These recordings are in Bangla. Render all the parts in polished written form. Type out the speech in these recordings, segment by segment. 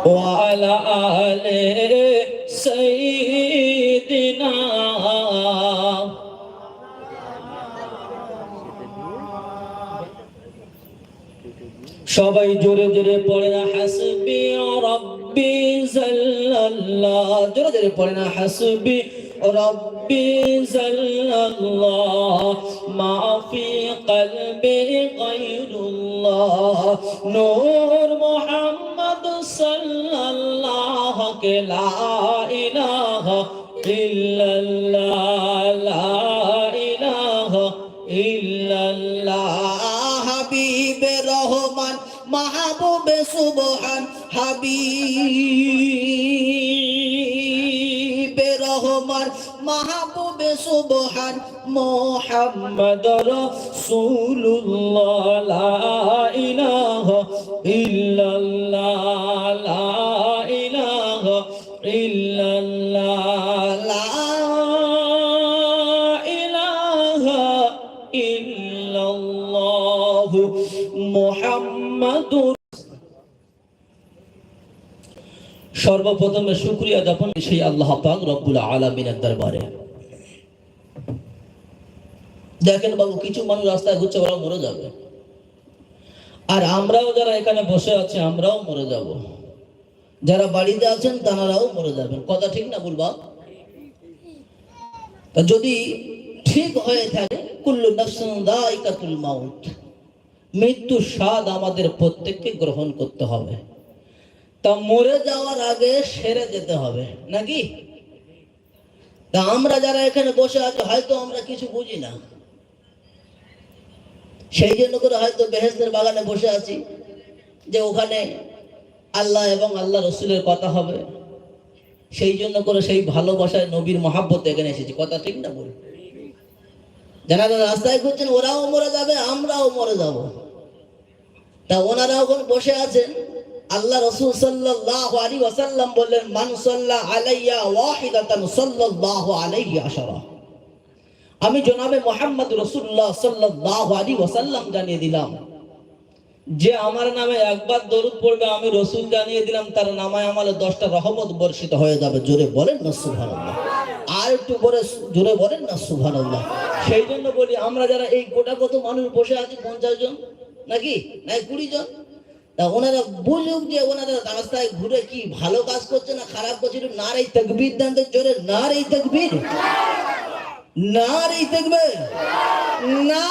وعلى آل سيدنا সবাই জোরে জোরে পড়ে না হাসবি রাব্বি জাল্লাল্লাহ, জোরে জোরে পড়ে না হাসবি রাব্বি জাল্লাল্লাহ, মা ফি কলবি গায়রুল্লাহ, নূর মুহাম্মদ সাল্লাল্লাহ কে লা ইলাহা ইল্লাল্লাহ, লা ইলাহা ইল্লাল্লাহ। হাবিবে রহমান মাহবুবে সুবহান, হাবিবে রহমান মাহবুবে সুবহান, মুহাম্মদ রাসূলুল্লাহ, লা ইলাহা ইল্লাল্লাহ, লা ইলাহা ইল্লাল্লাহ, লা ইলাহা ইল্লাল্লাহ মুহাম্মাদুর। সর্বপ্রথমে শুকরিয়া জ্ঞাপন সেই আল্লাহ পাক রব্বুল আলামিনের দরবারে। দেখেন বাবু, কিছু মানুষ রাস্তায় ঘুরছে, ওরা মরে যাবে, আর আমরাও যারা এখানে বসে আছি আমরাও মরে যাব, যারা বাড়িতে আছেন তারাও মরে যাবেন। কথা ঠিক না বলবা? তা যদি ঠিক হয়ে থাকে, কুল্লু নাফসিন যায়িকাতুল মাউত, মৃত্যুর স্বাদ আমাদের প্রত্যেককে গ্রহণ করতে হবে। তা মরে যাওয়ার আগে সেরে যেতে হবে নাকি? তা আমরা যারা এখানে বসে আছি হয়তো আমরা কিছু বুঝি না, সেই জন্য করে হয়তো বেহেশতের বাগানে বসে আছি, যে ওখানে আল্লাহ এবং আল্লাহ রসুলের কথা হবে, সেই জন্য করে সেই ভালোবাসায় নবীর মহাব্বতে এখানে এসেছি। কথা ঠিক না বল? যারা রাস্তায় ঘুরছেন ওরাও মরে যাবে, আমরাও মরে যাব। তা ওনারা এখন বসে আছেন, আল্লাহ রাসূল সাল্লাল্লাহু আলাইহি ওয়াসাল্লাম বললেন, মান সাল্লা আলাইয়া ওয়াহিদাতান সাল্লাল্লাহু আলাইহি আশারা। আমি জনাবে মুহাম্মদ রাসূলুল্লাহ সাল্লাল্লাহু আলাইহি ওয়াসাল্লাম জানিয়ে দিলাম, যে আমার নামে একবার দরুদ পড়বে, আমি রাসূল জানিয়ে দিলাম তার নামায় আমলে 10টা রহমত বর্ষিত হয়ে যাবে। জোরে বলেন না সুবহানাল্লাহ, আর একটু জোরে বলেন না সুবহানাল্লাহ। সেই জন্য বলি, আমরা যারা এই গোটা কত মানুষ বসে আছি, 50 জন নাকি নাই 20 জন, তা ওনারা বুঝুক যে ওনারা রাস্তায় ঘুরে কি ভালো কাজ করছে না খারাপ করছে। নারে তাকবীর দেন তো জোরে, নারে তাকবীর, নারে তাকবীর, না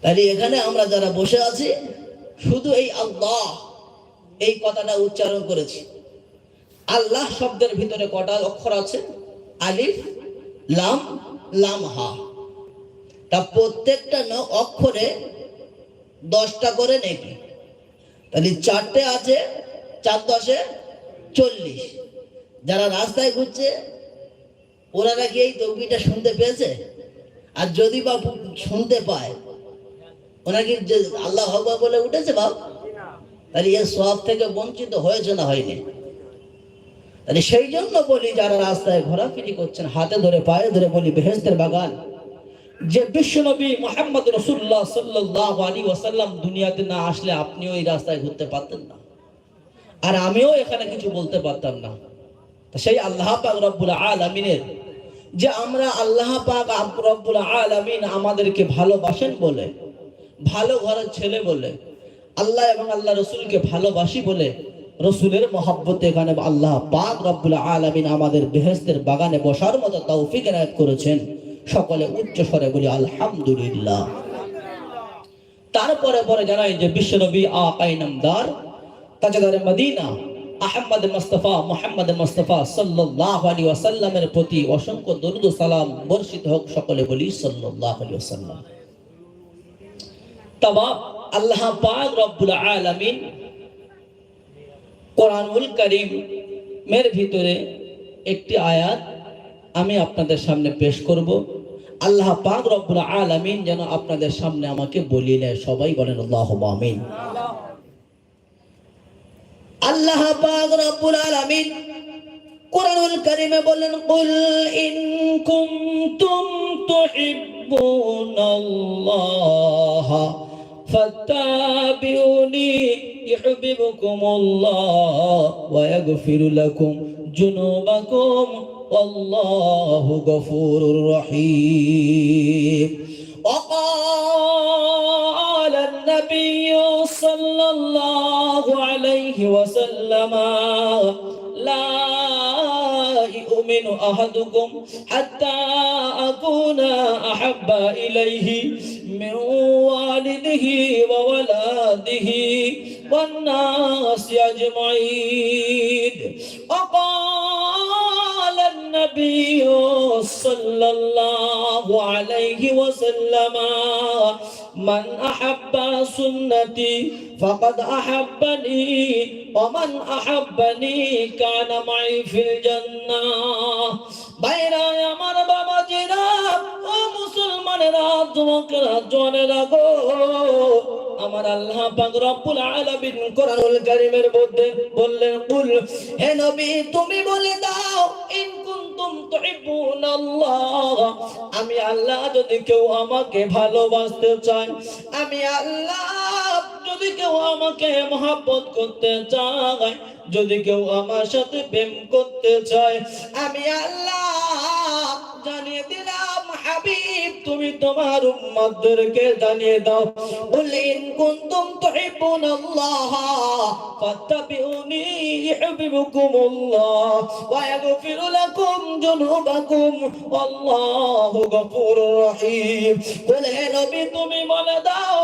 তাহলে এখানে আমরা যারা বসে আছি শুধু এই আল্লাহ এই কথাটা উচ্চারণ করেছি। আল্লাহ শব্দের ভিতরে কটা অক্ষর আছে? আলিফ, লাম, লাম, হা। তা প্রত্যেকটা অক্ষরে 10টা করে নেকি, তাহলে 4টে আছে, 4 10 40। যারা রাস্তায় ঘুরছে ওনারা কি এই তকবীরটা শুনতে পেয়েছে? আর যদি বা শুনতে পায়, ওনারা কি আল্লাহ আকবার বলে উঠেছে বাপ? তাহলে এর সওয়াব থেকে বঞ্চিত হয়েছে না হয়নি? তাহলে সেই জন্য বলি, যারা রাস্তায় ঘোরাফেরি করছেন হাতে ধরে পায়ে ধরে বলি, বেহেশতের বাগান যে বিশ্বনবী মুহাম্মদ রাসূলুল্লাহ সাল্লাল্লাহু আলাইহি ওয়াসাল্লাম দুনিয়াতে না আসলে আপনিও এই রাস্তায় ঘুরতে পারতেন না, আর আমিও এখানে কিছু বলতে পারতাম না। সেই আল্লাহ পাক রব্বুল আলামিনের, যে আমরা আল্লাহ পাক রব্বুল আলামিন আমাদেরকে ভালোবাসেন বলে, ভালো ঘরের ছেলে বলে, আল্লাহ এবং আল্লাহ রসুলকে ভালোবাসি বলে, রসুলের মহব্বতে এখানে আল্লাহ পাক রব্বুল আলামিন আমাদের বেহেশতের বাগানে বসার মতো তৌফিক এনায়েত করেছেন। সকলে উচ্চ স্বরে বলি আলহামদুলিল্লাহ। তারপরে পরে জানাই যে বিশ্বনবী আকায়ে নামদার তাজদারে মদিনা আহমদ মুস্তাফা মুহাম্মদ মুস্তাফা সাল্লাল্লাহু আলাইহি ওয়াসাল্লামের প্রতি অসংখ্য দরুদ ও সালাম বর্ষিত হোক। সকলে বলি সাল্লাল্লাহু আলাইহি ওয়াসাল্লাম। তবে আল্লাহ পাক রব্বুল আলামিন কোরআনুল কারীমের ভিতরে একটি আয়াত আমি আপনাদের সামনে পেশ করব। আল্লাহ পাক রব্বুল আলামিন যেন আপনাদের সামনে আমাকে বলিয়ে নেয়। সবাই বলেন আল্লাহুম্মা আমিন। আল্লাহ পাক রব্বুল আলামিন কুরআনুল কারীমে বলেন, কুল ইন কুনতুম তুহিব্বুনাল্লাহ ফাত্তাবিউনি ইউহিব্বুকুমুল্লাহ ওয়া ইয়াগফির লাকুম যুনুবাকুম ওয়াল্লাহু গফুরুর রহিম। وقال النبي صلى الله عليه وسلم لا يؤمن أحدكم حتى أكون أحب إليه من والده وولده والناس أجمعين. وقال النبي صلى الله عليه وسلم من أحب سنتي فقد أحبني ومن أحبني كان معي في الجنة. বাইরা আমার বাবাজিরা ও মুসলমানেরা, যুবকেরা, জওয়ানেরা গো, আমার আল্লাহ পাক রব্বুল আলামিন কোরআনুল কারীমের মধ্যে বললেন, কুল, হে নবী তুমি বলে দাও, ইন কুনতুম তুহিব্বুনাল্লাহ, আমি আল্লাহ যদি কেউ আমাকে ভালোবাসতে চায়, আমি আল্লাহ যদি কেউ আমাকে মহব্বত করতে চায়, যদি কেউ আমার সাথে প্রেম করতে চায়, আমি আল্লাহ জানিয়ে দিলাম, হাবিব তুমি তোমার উম্মতদেরকে জানিয়ে দাও, কুল ইন কুনতুম তুহিব্বুনাল্লাহ ফাত্তাবিউনি ইউহিব্বুকুমুল্লাহ ওয়া ইয়াগফির লাকুম যুনুবাকুম ওয়াল্লাহু গফুরুর রহিম। কুল, হে নবী তুমি বলে দাও,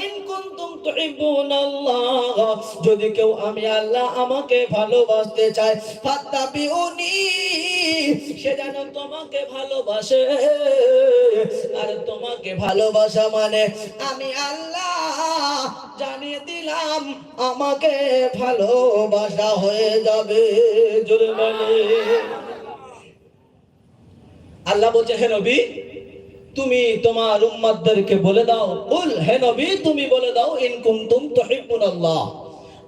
ইন কুনতুম তুহিব্বুনাল্লাহ, যদি কেউ আমি আল্লাহ আমাকে ভালোবাসতে চায়, ফাত্তাবিউনি, সে যেন তোমাকে ভালোবাসে। আর তোমাকে ভালোবাসা মানে আমি আল্লাহ জানিয়ে দিলাম আমাকে ভালোবাসা হয়ে যাবে। জোরে বলে আল্লাহ বলছে, হে নবী তুমি তোমার উম্মতদেরকে বলে দাও, কুল, হে নবী তুমি বলে দাও, ইন কুনতুম তুহিব্বুনাল্লাহ,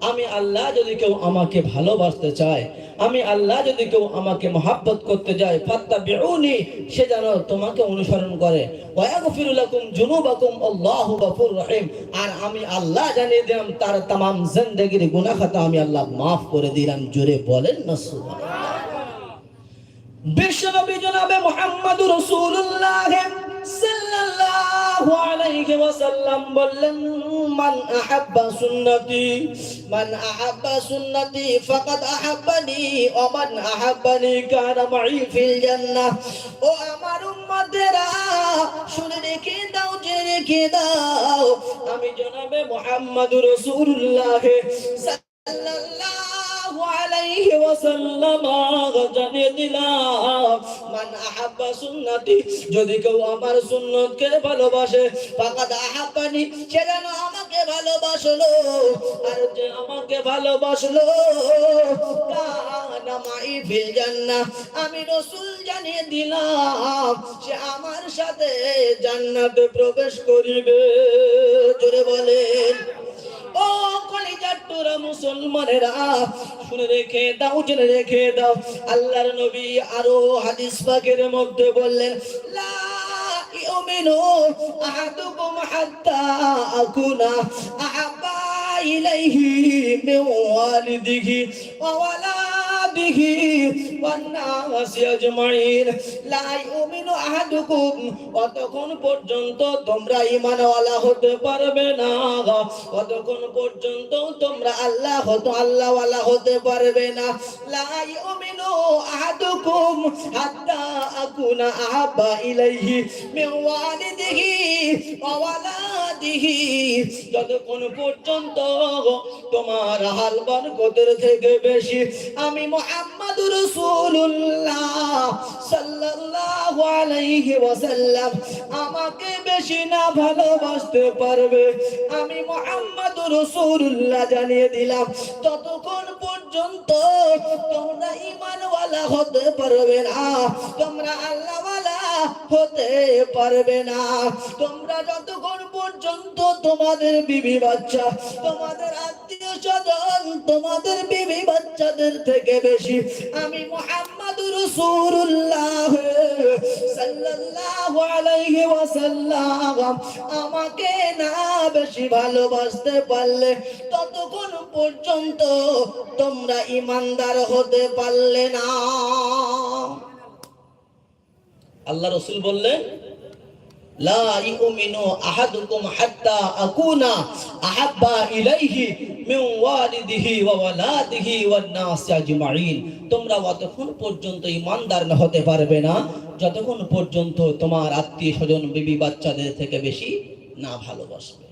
আমি আল্লাহ যদি কেউ আমাকে ভালোবাসতে চায়, আমি আল্লাহ যদি কেউ আমাকে মহব্বত করতে যায়, ফাত্তাবিউনি, সে যেন তোমাকে অনুসরণ করে, ওয়া ইয়াগফির লাকুম যুনুবাকুম আল্লাহু গফুরুর রহিম, আর আমি আল্লাহ জানিয়ে দিলাম তার तमाम জিন্দেগীর গুনাহ খাতা আমি আল্লাহ maaf করে দিলাম। জোরে বলেন না সুবহানাল্লাহ। বিশ্বনবী জনাবে মুহাম্মদুর রাসূলুল্লাহ সাল্লাল্লাহু আলাইহি ওয়াসাল্লাম বললেন, মান আহাব্বা সুন্নতি, মান আহাব্বা সুন্নতি ফাকাদ আহাব্বানি ওয়া মান আহাব্বানি কানা মাই ফিল জান্নাহ। ও আমার উম্মতেরা শুনে রেখে দাও, যে রেখে দাও, আমি জনাবে মুহাম্মদুর রাসূলুল্লাহ সাল্লাল্লাহু আলাইহি ওয়াসাল্লাম জানিয়ে দিলাম, মান আহাব্বা সুন্নতি, যদি কেউ আমার সুন্নতকে ভালোবাসে, ফাকাদ আহাব্বানি, সে যেন আমাকে ভালোবাসলো, আর যে আমাকে ভালোবাসলো কানা মাই ফিল জান্নাহ, আমি রাসূল জানিয়ে দিলাম সে আমার সাথে জান্নাতে প্রবেশ করিবে। জোরে বলেন ও কলিজার টুরা মুসলমানেরা, শুনে রেখে দাও, জেনে রেখে দাও, আল্লাহর নবী আরো হাদিস পাকের মধ্যে বললেন, লা ইউমিনু আহাদুকুম হাত্তা আকুনা আহাব্বা ইলাইহি মিন ওয়ালিদিহি ওয়া ওয়ালাদিহি ওয়ান নাসি আজমাইন। লা ইউমিনু আহাদুকুম, অতক্ষণ পর্যন্ত তোমরা ঈমানওয়ালা হতে পারবে না, অতক্ষণ পর্যন্ত তোমরা আল্লাহওয়ালা হতে পারবে না। লা ইউমিনু আহাদুকুম হাত্তা আকুনা আহাব্বা ইলাইহি মিন ওয়ালিদিহি ওয়া ওয়ালাদিহি, যতক্ষণ পর্যন্ত তোমার হাল বরকতের থেকে বেশি আমি মুহাম্মদুর রাসূলুল্লাহ সাল্লাল্লাহু আলাইহি ওয়াসাল্লাম আমাকে বেশি না ভালোবাসতে পারবে, আমি মুহাম্মদুর রাসূলুল্লাহ জানিয়ে দিলাম ততক্ষণ পর্যন্ত তোমরা ঈমানওয়ালা হতে পারবে না, তোমরা আল্লাহওয়ালা হতে পারবে না। তোমরা যতক্ষণ পর্যন্ত তোমাদের বিবি বাচ্চা, তোমাদের আত্মীয় স্বজন, তোমাদের বিবি বাচ্চাদের থেকে বেশি আমি মুহাম্মদুর রাসূলুল্লাহ সাল্লাল্লাহু আলাইহি ওয়াসাল্লাম আমাকে না বেশি ভালোবাসতে পারলে ততক্ষণ পর্যন্ত তোমরা ঈমানদার হতে পারলে না। আল্লাহ রাসূল বললেন, লা ইউমিনু আহাদুকুম হাত্তা আকুনা আহাব্বা ইলাইহি মিন ওয়ালিদিহি ওয়া ওয়ালাদিহি ওয়ান নাস আজমাইন। তোমরা ততক্ষণ পর্যন্ত ঈমানদার হতে পারবে না যতক্ষণ পর্যন্ত তোমার আত্মীয় স্বজন বিবি বাচ্চাদের থেকে বেশি না ভালোবাসবে।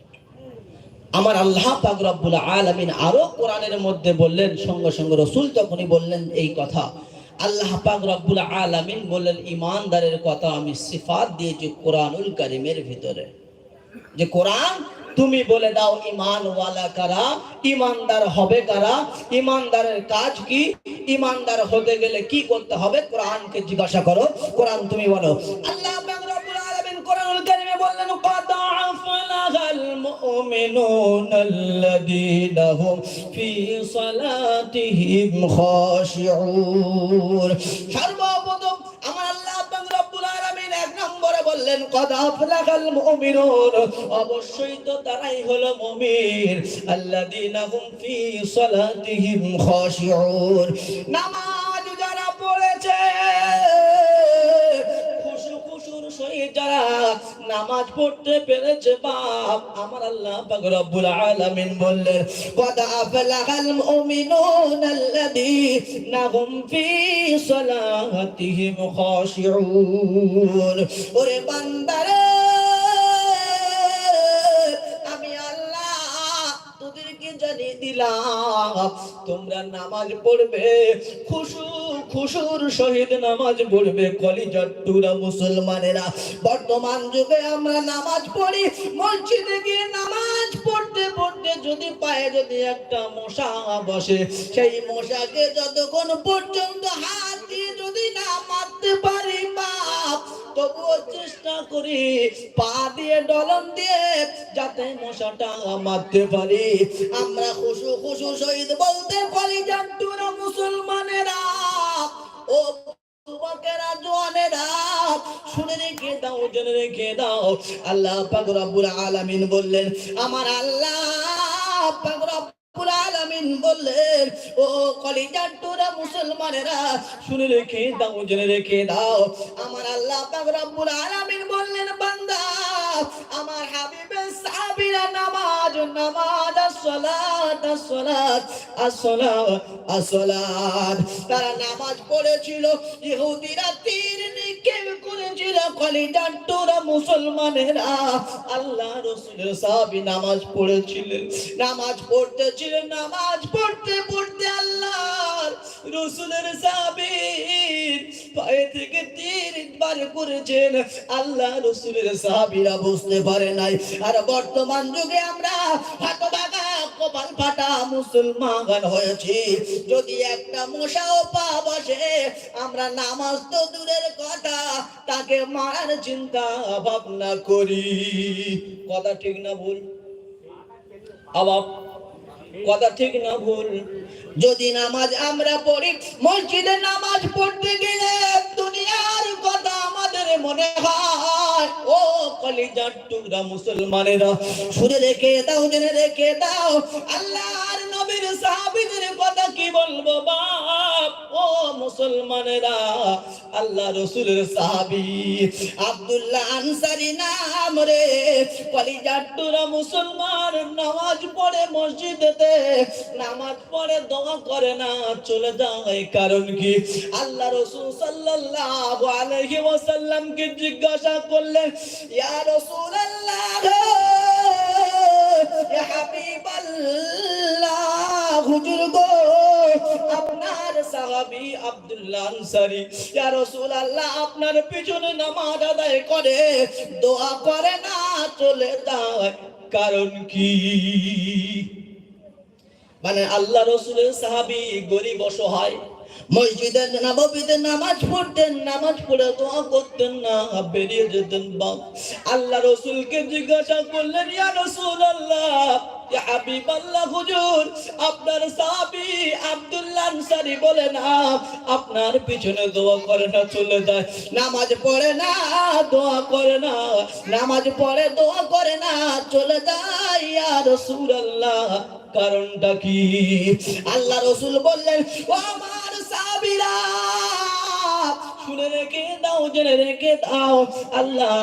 আমার আল্লাহ পাক রব্বুল আলামিন আরো কোরআনের মধ্যে বললেন, সঙ্গে সঙ্গে রাসূল তখনই বললেন এই কথা। আল্লাহ পাক রব্বুল আলামিন বললেন, ঈমানদারের কথা আমি সিফাত দিয়েছি কোরআনুল কারীমের ভিতরে, যে কোরআন তুমি বলে দাও ঈমানওয়ালা কারা, ঈমানদার হবে কারা, ঈমানদারের কাজ কি, ঈমানদার হতে গেলে কি করতে হবে, কোরআনকে জিজ্ঞাসা করো, কোরআন তুমি বলো। আল্লাহ পাক রব্বুল আলামিন কোরআনুল কারীমে বললেন, قد أفلح المؤمنون الذين هم في صلاتهم خاشعون। সর্বপ্রথম আমার আল্লাহ পাক রব্বুল আলামিন এক নম্বরে বললেন قد أفلح المؤمنون, অবশ্যই তো তারাই হলো মুমিন, الذين هم في صلاتهم خاشعون, নামাজ যারা পড়েছে, যারা নামাজ পড়তে পেরেছে বাপ, আমার আল্লাহ পাক রব্বুল আলামিন বললেন قد أفلح المؤمنون الذين هم في صلاتهم خاشعون। ওরে বান্দারে, আমি আল্লাহ তোদেরকে জানিয়ে দিলাম তোমরা নামাজ পড়বে, খুশুর সহিত নামাজ পড়বে। কলিজার টুরা মুসলমানেরা, বর্তমান যুগে আমরা নামাজ পড়ি, মসজিদে গিয়ে নামাজ পড়তে পড়তে যদি পায়ে যদি একটা মশা বসে, সেই মশাকে যতক্ষণ পর্যন্ত হাত দিয়ে যদি না মারতে পারি বাপ, তবুও চেষ্টা করি পা দিয়ে ডলন দিয়ে যাতে মশাটা মারতে পারি। আমরা খুশু সহিত বলতে পারি, জানতুরা মুসলমানেরা, ও যুবকেরা, জওয়ানেরা, শুনে রেখে দাও, জেনে রেখে দাও, আল্লাহ পাক রব্বুল আলামিন বললেন, আমার আল্লাহ পাক রব্বুল আলামিন বললেন, ও কলিজার টুরা মুসলমানেরা, শুনে রেখে দাও, জেনে রেখে দাও, আমার আল্লাহ পাক রব্বুল আলামিন বললেন, বান্দা, আমার হাবিবের সাহাবীরা নামাজ নামাজ, আসসালাত আসসালাত আসসালাত আসসালাত, তারা নামাজ পড়েছিল। ইহুদিরা তীর নিক্ষেপ করেছিল, কলিজার টুরা মুসলমানেরা, আল্লাহ রাসূলের সাহাবী নামাজ পড়েছিলেন, নামাজ পড়তেছিলেন, নামাজ পড়তে পড়তে আল্লাহর রাসূলের সাহাবীর পায়ে থেকে তীর বার করেছেন, আল্লাহ রাসূলের সাহাবীরা বুঝতে পারে নাই। আর বর্তমান যুগে আমরা হতভাগা কপাল ফাটা মুসলমান হয়েছি, যদি একটা মশাও পা বসে, আমরা নামাজ তো দূরের কথা, তাকে মারার চিন্তা ভাবনা করি। কথা ঠিক না ভুল? আবার কথা ঠিক না ভুল? যদি নামাজ আমরা পড়ি, মসজিদে নামাজ পড়তে গেলে দুনিয়ার কথা আমাদের মনে হয়। ও কলিজার টুকরা মুসলমানেরা, শুনে রেখে দাও, জেনে রেখে দাও, আল্লাহর নবীর সাহাবীদের কথা কি বলবো বাপ, ও মুসলমানেরা, আল্লাহ রাসূলের সাহাবী আব্দুল্লাহ আনসারী নাম রে, কলিজার টুকরা মুসলমান, নামাজ পড়ে মসজিদেতে, নামাজ পড়ে দোয়া করে না, চলে যায়। কারণ কি? আল্লাহ রাসূল সাল্লাল্লাহু আলাইহি ওয়াসাল্লামকে জিজ্ঞাসা করলেন, ইয়া রাসূলুল্লাহ, ইয়া হাবিবাল্লাহ, হুজুর গো, আপনার সাহাবী আব্দুল্লাহ আনসারী, ইয়া রাসূলুল্লাহ, আপনার পিছনে নামাজ আদায় করে, দোয়া করে না, চলে যায়। কারণ কি? মানে আল্লাহ রাসূলের সাহাবী গরিব অসহায়, মসজিদে নববীতে নামাজ পড়তেন, নামাজ পড়ে দোয়া করতেন না, বেরিয়ে যেতেন বাপ। আল্লাহ রসুলকে জিজ্ঞাসা করলেন, ইয়া রাসূলুল্লাহ, ইয়া হাবিবাল্লাহ, হুজুর আপনার সাহাবী আব্দুল্লাহ আনসারী বলে না আপনার পিছনে দোয়া করে না, চলে যায়, নামাজ পড়ে না, দোয়া করে না, নামাজ পড়ে দোয়া করে না, চলে যায়, ইয়া রাসূলুল্লাহ কারণটা কি? আল্লাহ রসুল বললেন, ও আমার সাহাবীরা শুনে রেখে দাও, জেনে রেখে দাও। আল্লাহ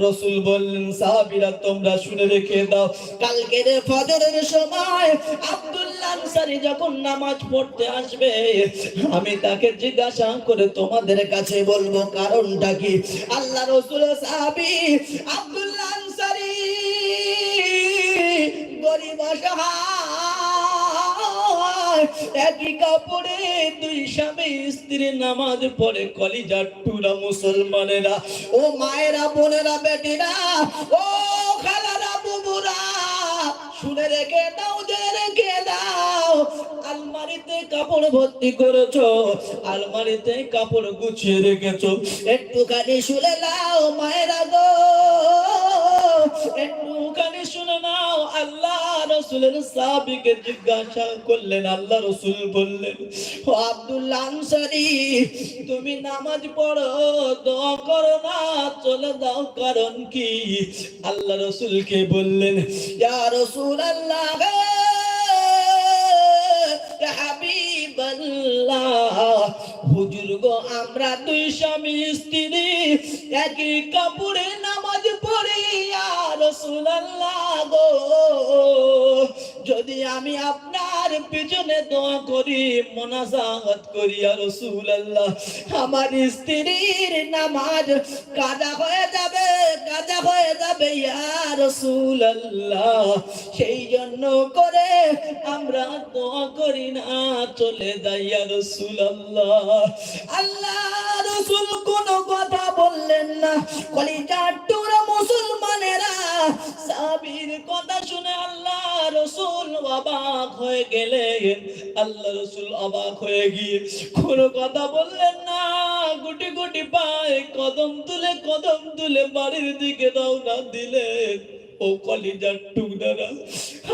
রসুল বললেন, সাহাবীরা তোমরা শুনে রেখে দাও, কালকের ফজরের সময় আব্দুল্লাহ আনসারী যখন নামাজ পড়তে আসবে, আমি তাকে জিজ্ঞাসা করে তোমাদের কাছে বলবো কারণটা কি। আল্লাহ রসুল সাহাবী আব্দুল্লাহ আনসারী গরিব অসহায়, একই কাপড়ে দুই স্বামী স্ত্রী নামাজ পড়ে, কলিজার টুরা মুসলমানেরা, ও মায়েরা, বোনেরা, বেটিরা, ও খালারা, বুবুরা, শুনে রেখে দাও, জেনে রেখে দাও, আলমারিতে কাপড় ভর্তি করেছো, আলমারিতে কাপড় গুছিয়ে রেখেছো, একটুখানি শুনে নাও মায়েরা গো, একটুখানি শুনে নাও। আল্লাহ রসুলের সাহাবীকে জিজ্ঞাসা করলেন, আল্লাহ রসুল বললেন, ও আব্দুল্লাহ আনসারী তুমি নামাজ পড়ো, দোয়া করো না, চলে দাও, কারণ কি? আল্লাহ রসুলকে বললেন, ইয়া রাসূলুল্লাহ, ইয়া হাবিবাল্লাহ, হুজুর গো আমরা দুই স্বামী স্ত্রী একই কাপড়ে নামাজ পড়ি, ইয়া রাসূলুল্লাহ গো, যদি আমি আপনার পিছনে দোয়া করি, মুনাজাত করি, ইয়া রাসূলুল্লাহ, আমার স্ত্রীর নামাজ কাজা হয়ে যাবে, কাজা হয়ে যাবে, ইয়া রাসূলুল্লাহ, সেই জন্য করে আমরা দোয়া করি না, চলে যাই, ইয়া রাসূলুল্লাহ। আল্লাহ রাসূল কোনো কথা বললেন না। কলিজার টুকরা মুসলমানেরা, সাহাবীর কথা শুনে আল্লাহ রাসূল অবাক হয়ে গেলেন। আল্লাহ রাসূল অবাক হয়ে গিয়ে কোনো কথা বললেন না, গুটি গুটি পায়ে কদম তুলে বাড়ির দিকে রওনা দিলেন। ও কলিজার টুকরারা,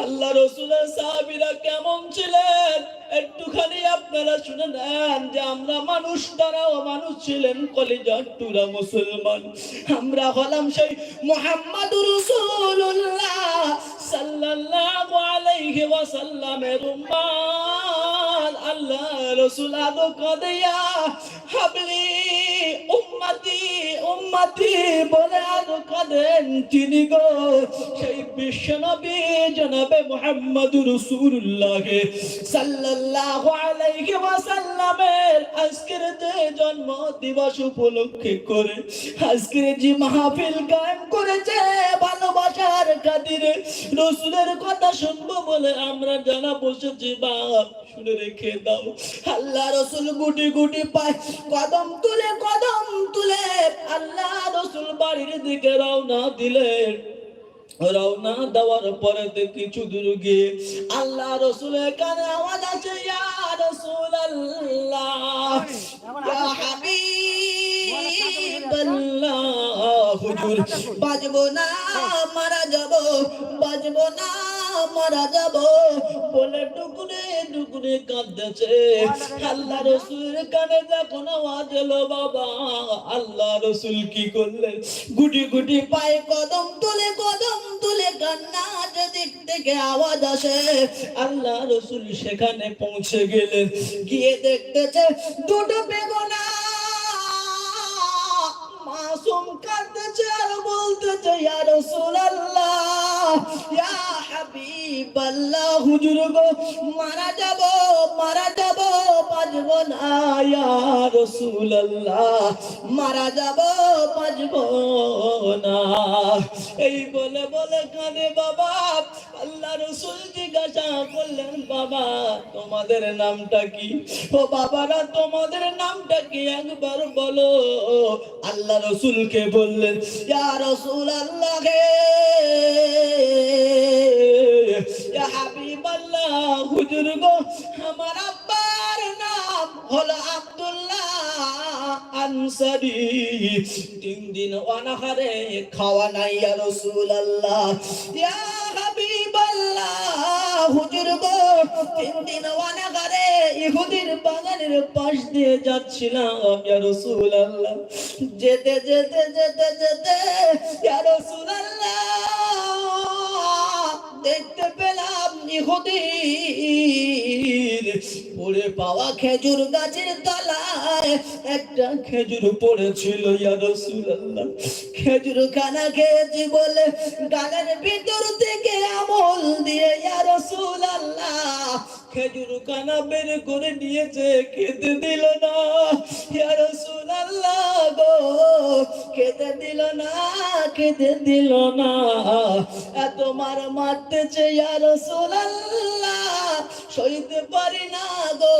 আল্লাহ রাসূলের সাহাবীরা কেমন ছিলেন একটুখানি আপনারা শুনে নেন, যে আমরা মানুষ, তারাও মানুষ ছিলেন, কলিজার টুকরা মুসলমান। আমরা হলাম সেই মুহাম্মাদুর রাসূলুল্লাহ সাল্লাল্লাহু আলাইহি ওয়াসাল্লামের উম্মত। আল্লাহ রাসূল আদো কদিয়া হাবলি উম্মতি উম্মতি বলে আদো কদেন, তিনি গো সেই বিশ্বনবী জনাবে মুহাম্মদুর রাসূলুল্লাহ সাল্লাল্লাহু আলাইহি ওয়াসাল্লামের আজকের যে জন্ম দিবস উপলক্ষে করে আজকের যে মাহফিল কায়েম করেছে, ভালোবাসার খাতিরে রাসূলের কথা শুনবো বলে আমরা যারা বসেছি, বাপ শুনে রেখে দাও। আল্লাহ রাসূল গুটি গুটি পায় কদম তুলে আল্লাহ রাসূল বাড়ির দিকে রওনা দিলেন। রওনা দেওয়ার পরে কিছু দূর গিয়ে আল্লাহ রাসূলের কানে আওয়াজ আসে, ইয়া রাসূলুল্লাহ, ইয়া হাবিবাল্লাহ, হুজুর বাজবো না, মারা যাব, বাজবো না, মারা যাব বলে টুকরে টুকরে কাঁদতেছে। আল্লাহ রাসূলের কানে যখন আওয়াজ এলো, বাবা আল্লাহ রাসূল কি করলেন, গুটি গুটি পায়ে কদম তুলে কান্না দিক থেকে আওয়াজ আসে। আল্লাহ রাসূল সেখানে পৌঁছে গেলেন, গিয়ে দেখতেছে দুটো বেগুনা মাসুম কাঁদতেছে আর বলতেছে, ইয়া রাসূলুল্লাহ, ইয়া হাবিবাল্লাহ, হুজুর গো মারা যাব, বাঁচবো না, ইয়া রাসূলুল্লাহ, মারা যাব, বাঁচবো না। এই বলে বলে কাঁদে বাবা। আল্লাহ রাসূল জিজ্ঞাসা করলেন, বাবা তোমাদের নামটা কি? ও বাবারা তোমাদের নামটা কি একবার বলো। আল্লাহ রাসূলকে বললেন, ইয়া রাসূলুল্লাহ, ইয়া হাবিবাল্লাহ, হুজুর গো আমার আব্বার নাম হলো আব্দুল্লাহ আনসারী। 3 দিন অনাহারে খাওয়া নাই ইয়া রাসূলুল্লাহ, ইয়া হাবিবাল্লাহ। হুজুর গো 3 দিন অনাহারে ইহুদির বাগানের পাশ দিয়ে যাচ্ছিলাম ইয়া রাসূলুল্লাহ। যেতে যেতে যেতে যেতে ইয়া রাসূলুল্লাহ দেখতে পেলাম ইহুদির পড়ে পাওয়া খেজুর গাছের তলায় একটা খেজুর পড়েছিল ইয়া রাসূলুল্লাহ। খেজুর খানা খেয়েছি বলে গালের ভিতর থেকে আমল দিয়ে ইয়া রাসূলুল্লাহ খেজুর খানা বের করে নিয়েছে, খেতে দিল না ইয়া রাসূলুল্লাহ গো, খেতে দিল না, খেতে দিল না। এত মার মারতেছে ইয়া রাসূলুল্লাহ, সইতে পারি না গো,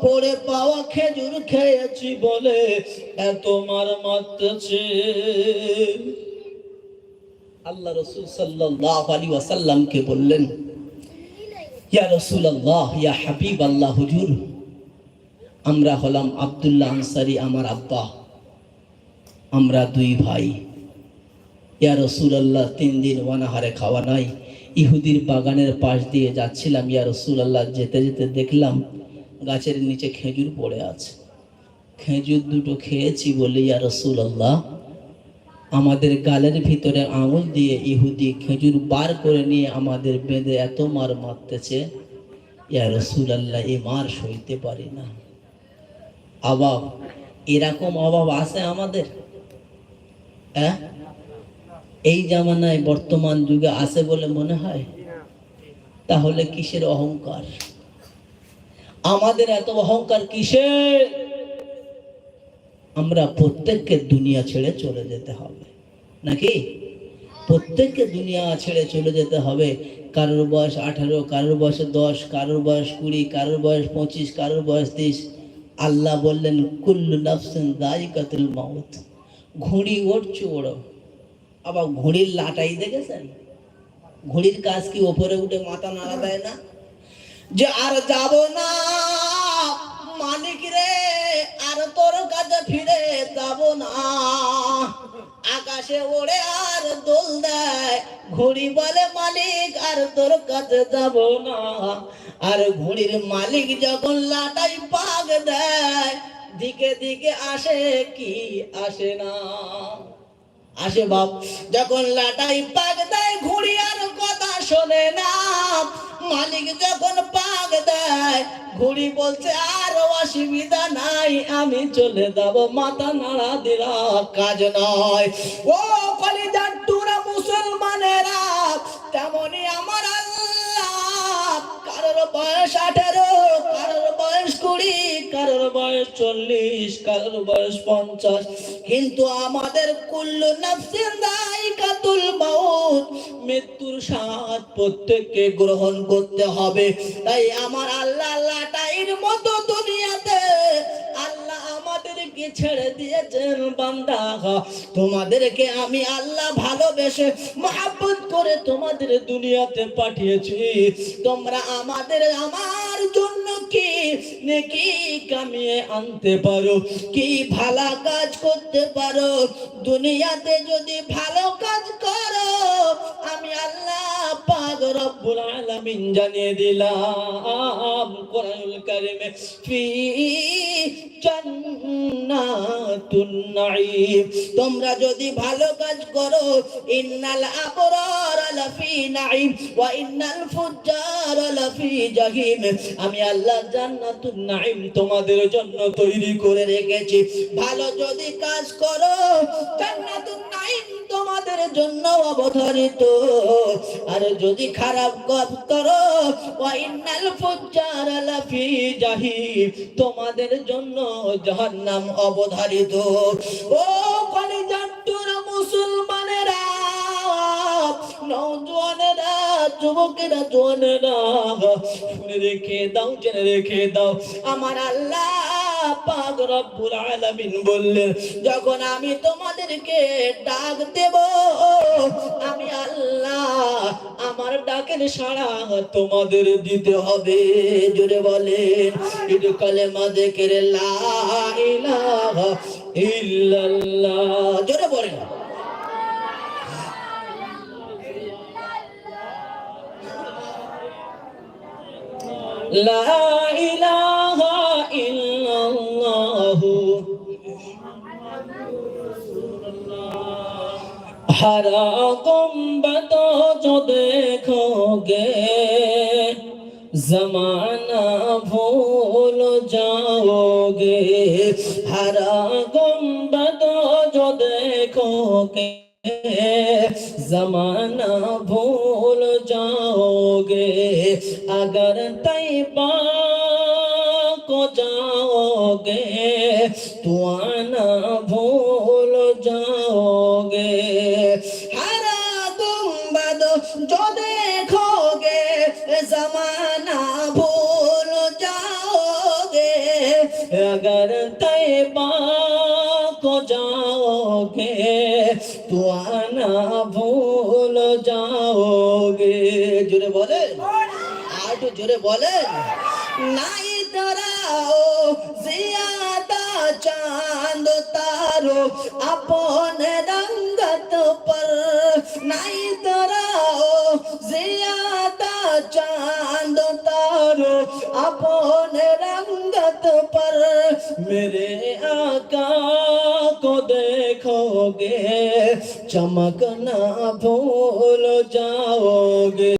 পড়ে পাওয়া খেজুর খেয়েছি বলে এত মার মারতেছে। আল্লাহ রাসূল সাল্লাল্লাহু আলাইহি ওয়াসাল্লামকে বললেন, ইয়া রাসূলুল্লাহ, ইয়া হাবিবাল্লাহ, হুজুর আমরা হলাম আব্দুল্লাহ আনসারী, আমার আব্বা, আমরা 2 ভাই। ইয়া রাসূলুল্লাহ 3 দিন অনাহারে খাওয়া নাই, ইহুদির বাগানের পাশ দিয়ে যাচ্ছিলাম ইয়া রাসূলুল্লাহ, যেতে যেতে দেখলাম গাছের নিচে খেজুর পড়ে আছে। খেজুর দুটো খেয়েছি বলে ইয়া রাসূলুল্লাহ আমাদের গালের ভিতরে আঙুল দিয়ে ইহুদি খেজুর বার করে নিয়ে আমাদের বেঁধে এত মার মারতেছে ইয়া রাসূলুল্লাহ, এই মার সইতে পারি না। অভাব, এরকম অভাব আছে আমাদের? হ্যাঁ, এই জামানায় বর্তমান যুগে আছে বলে মনে হয়? তাহলে কিসের অহংকার? আমাদের এত অহংকার কিসের? আমরা প্রত্যেককে দুনিয়া ছেড়ে চলে যেতে হবে নাকি? প্রত্যেককে দুনিয়া ছেড়ে চলে যেতে হবে। কারোর বয়স 18, কারোর বয়স 10, কারোর বয়স 20, কারোর বয়স 25, কারোর বয়স 30। আল্লাহ বললেন কুল্লু নাফসিন যায়িকাতুল মাউত। ঘুড়ি ওঠছে ওড়ো, আবার ঘুড়ির লাটাই দেখেছেন? ঘুড়ির কাজ কি ওপরে উঠে মাথা নাড়া দেয় না যে আর যাব না মালিক রে, আর তোর কাছে ফিরে যাব না? আকাশে ওড়ে আর দোল দেয়, ঘুড়ি বলে মালিক আর তোর কাছে যাব না। আর ঘুড়ির মালিক যখন লাটাই পাক দেয়, দিকে দিকে আসে কি আসে না? আসে বাপ। যখন লাটাই পাক দেয় ঘুড়ি আর কথা শোনে না, মালিক যখন পাক দেয় ঘুড়ি বলছে আর অসুবিধা নাই, আমি চলে যাব, মাথা নাড়া দিলা কাজ নয়। ও কলিজার টুরা মুসলমানেরা, তেমনি আমার আল্লাহ কারোর বয়স 18, কারোর বয়স 20, কারোর বয়স 40, কারোর বয়স 50, কিন্তু আমাদের কুল্লু নাফসিন যায়িকাতুল মাউত, মৃত্যুর স্বাদ প্রত্যেককে গ্রহণ করতে হবে। তাই আমার আল্লাহ লাটাইয়ের মতো দুনিয়াতে আল্লাহ আমাদেরকে ছেড়ে দিয়েছেন। বান্দা তোমাদেরকে আমি আল্লাহ ভালোবেসে মহব্বত করে তোমাদের দুনিয়াতে পাঠিয়েছি। তোমরা আমার জন্য কি নেকি কামিয়ে আনতে পারো, কি ভালো কাজ করতে পারো? দুনিয়াতে যদি ভালো কাজ করো, আমি আল্লাহ পাক রব্বুল আলামিন জানিয়ে দিলাম কোরআনুল কারীমে, ফি জান্নাতুন নাঈম। তোমরা যদি ভালো কাজ করো, ইন্নাল আবরার লাফি নাঈম ওয়া ইন্নাল ফুজ্জার লাফি জাহিম। আমি আল্লাহ জান্নাতুন নাঈম তোমাদের জন্য তৈরি করে রেখেছি। ভালো যদি কাজ করো, জান্নাতুন নাঈম তোমাদের জন্য অবধারিত। আর যদি খারাপ কাজ করো, ওয়া ইন্নাল ফুজ্জার লাফি জাহিম, তোমাদের জন্য জাহান্নাম অবধারিত। ও কলিজার টুকরা মুসলমানেরা, নওজোয়ানেরা, যুবকেরা, জওয়ানেরা, শুনে রেখে দাও, জেনে রেখে দাও, আমার আল্লাহ পাক রব্বুল আলামিন বললেন, যখন আমি তোমাদেরকে ডাক দেব, আমি আল্লাহ আমার ডাকের সাড়া তোমাদের দিতে হবে। জোরে বলেন, একটু কালেমা জিকির লা ইলাহা ইল্লাল্লাহ, জোরে বলেন। লা ইলাহা ইল্লাল্লাহু हर गुंबद जो देखोगे जमाना भूल जाओगे। हर गुंबद जो देखोगे जमाना भूल जाओगे। अगर तैबा को जाओगे तो आना भूल जाओगे। हर गुंबद जो देखोगे जमाना भूल जाओगे। अगर तैबा को जाओगे तो आना भूल जाओगे। जोरे बोले, आटू जोरे बोले। নাই তারাও জিয়াদা চাঁদ তারো আপন রঙ্গত পর। নাই তারাও জিয়াদা চাঁদ তারো আপন রঙ্গত পর। मेरे आका को देखोगे चमकना भूल जाओगे।